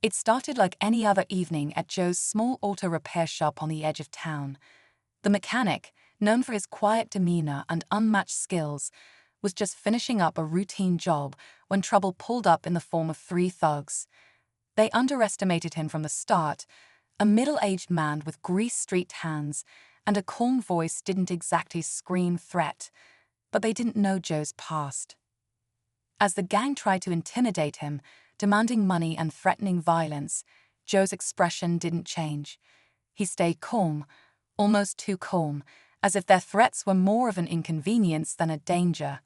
It started like any other evening at Joe's small auto repair shop on the edge of town. The mechanic, known for his quiet demeanor and unmatched skills, was just finishing up a routine job when trouble pulled up in the form of three thugs. They underestimated him from the start. A middle-aged man with grease-streaked hands and a calm voice didn't exactly scream threat, but they didn't know Joe's past. As the gang tried to intimidate him, demanding money and threatening violence, Joe's expression didn't change. He stayed calm, almost too calm, as if their threats were more of an inconvenience than a danger.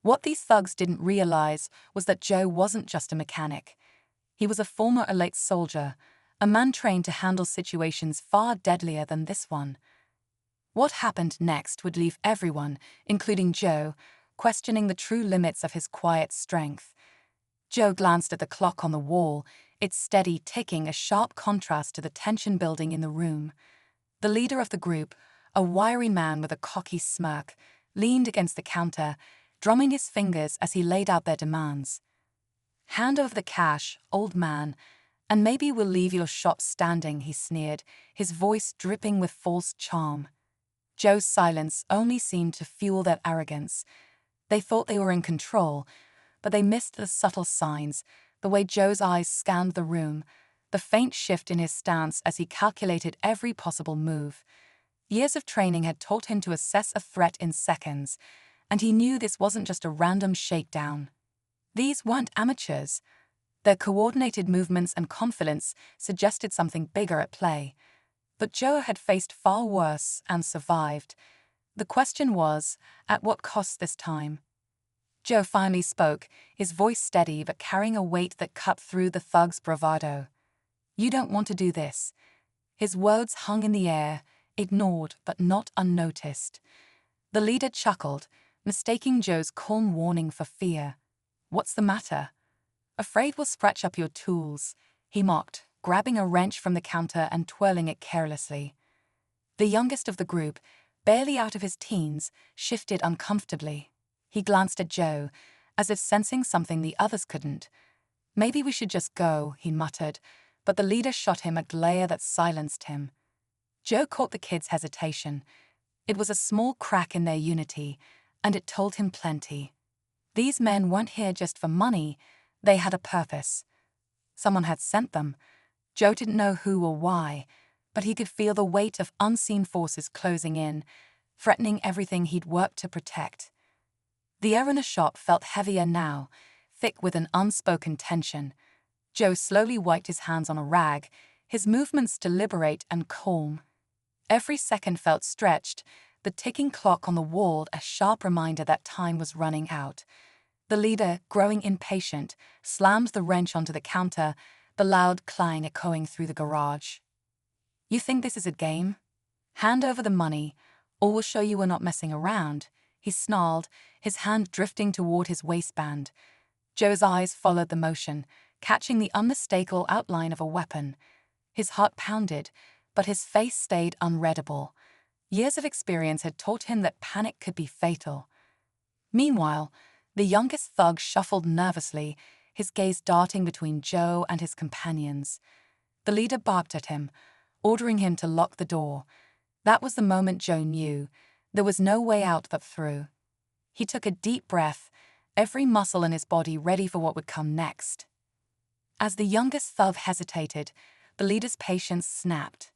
What these thugs didn't realize was that Joe wasn't just a mechanic. He was a former elite soldier, a man trained to handle situations far deadlier than this one. What happened next would leave everyone, including Joe, questioning the true limits of his quiet strength. Joe glanced at the clock on the wall, its steady ticking a sharp contrast to the tension building in the room. The leader of the group, a wiry man with a cocky smirk, leaned against the counter, drumming his fingers as he laid out their demands. "Hand over the cash, old man, and maybe we'll leave your shop standing," he sneered, his voice dripping with false charm. Joe's silence only seemed to fuel their arrogance. They thought they were in control, but they missed the subtle signs, the way Joe's eyes scanned the room, the faint shift in his stance as he calculated every possible move. Years of training had taught him to assess a threat in seconds, and he knew this wasn't just a random shakedown. These weren't amateurs. Their coordinated movements and confidence suggested something bigger at play. But Joe had faced far worse and survived. The question was, at what cost this time? Joe finally spoke, his voice steady but carrying a weight that cut through the thug's bravado. "You don't want to do this." His words hung in the air, ignored but not unnoticed. The leader chuckled, mistaking Joe's calm warning for fear. "What's the matter? Afraid we'll scratch up your tools," he mocked, grabbing a wrench from the counter and twirling it carelessly. The youngest of the group, barely out of his teens, shifted uncomfortably. He glanced at Joe, as if sensing something the others couldn't. "Maybe we should just go," he muttered, but the leader shot him a glare that silenced him. Joe caught the kid's hesitation. It was a small crack in their unity, and it told him plenty. These men weren't here just for money, they had a purpose. Someone had sent them. Joe didn't know who or why, but he could feel the weight of unseen forces closing in, threatening everything he'd worked to protect. The air in the shop felt heavier now, thick with an unspoken tension. Joe slowly wiped his hands on a rag, his movements deliberate and calm. Every second felt stretched, the ticking clock on the wall a sharp reminder that time was running out. The leader, growing impatient, slammed the wrench onto the counter, the loud clang echoing through the garage. "You think this is a game? Hand over the money, or we'll show you we're not messing around," he snarled, his hand drifting toward his waistband. Joe's eyes followed the motion, catching the unmistakable outline of a weapon. His heart pounded, but his face stayed unreadable. Years of experience had taught him that panic could be fatal. Meanwhile, the youngest thug shuffled nervously, his gaze darting between Joe and his companions. The leader barked at him, ordering him to lock the door. That was the moment Joe knew. There was no way out but through. He took a deep breath, every muscle in his body ready for what would come next. As the youngest thug hesitated, the leader's patience snapped.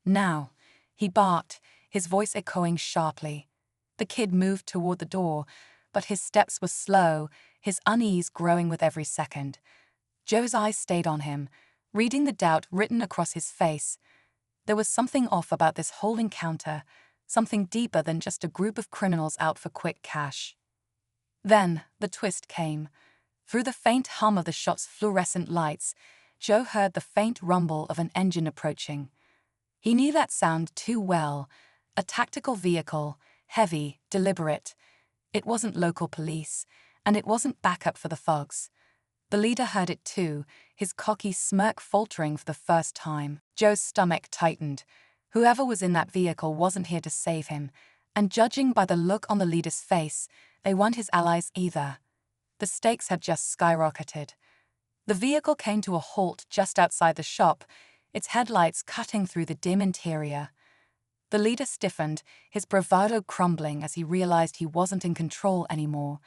"Now," he barked, his voice echoing sharply. The kid moved toward the door, but his steps were slow, his unease growing with every second. Joe's eyes stayed on him, reading the doubt written across his face. There was something off about this whole encounter, something deeper than just a group of criminals out for quick cash. Then, the twist came. Through the faint hum of the shop's fluorescent lights, Joe heard the faint rumble of an engine approaching. He knew that sound too well. A tactical vehicle, heavy, deliberate. It wasn't local police, and it wasn't backup for the thugs. The leader heard it too, his cocky smirk faltering for the first time. Joe's stomach tightened. Whoever was in that vehicle wasn't here to save him, and judging by the look on the leader's face, they weren't his allies either. The stakes had just skyrocketed. The vehicle came to a halt just outside the shop, its headlights cutting through the dim interior. The leader stiffened, his bravado crumbling as he realized he wasn't in control anymore.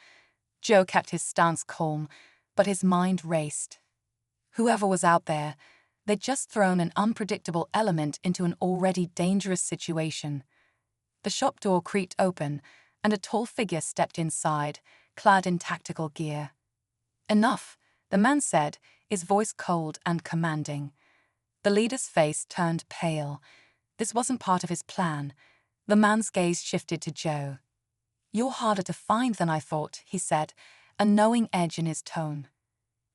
Joe kept his stance calm, but his mind raced. Whoever was out there, they'd just thrown an unpredictable element into an already dangerous situation. The shop door creaked open, and a tall figure stepped inside, clad in tactical gear. "Enough," the man said, his voice cold and commanding. The leader's face turned pale. This wasn't part of his plan. The man's gaze shifted to Joe. "You're harder to find than I thought," he said, a knowing edge in his tone.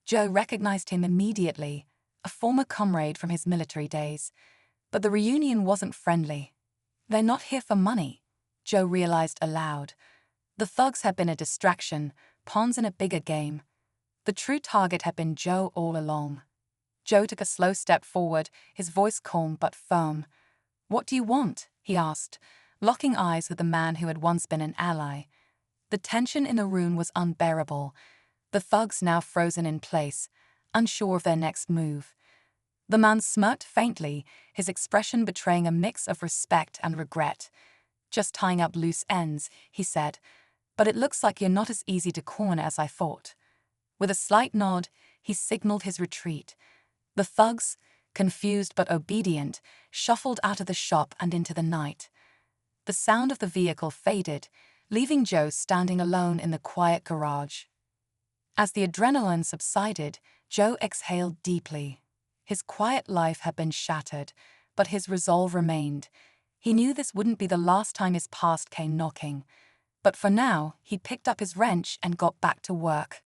Joe recognized him immediately, a former comrade from his military days. But the reunion wasn't friendly. "They're not here for money," Joe realized aloud. The thugs had been a distraction, pawns in a bigger game. The true target had been Joe all along. Joe took a slow step forward, his voice calm but firm. "What do you want?" he asked, locking eyes with the man who had once been an ally. The tension in the room was unbearable, the thugs now frozen in place, unsure of their next move. The man smirked faintly, his expression betraying a mix of respect and regret. "Just tying up loose ends," he said, "but it looks like you're not as easy to corner as I thought." With a slight nod, he signaled his retreat. The thugs, confused but obedient, shuffled out of the shop and into the night. The sound of the vehicle faded, leaving Joe standing alone in the quiet garage. As the adrenaline subsided, Joe exhaled deeply. His quiet life had been shattered, but his resolve remained. He knew this wouldn't be the last time his past came knocking. But for now, he picked up his wrench and got back to work.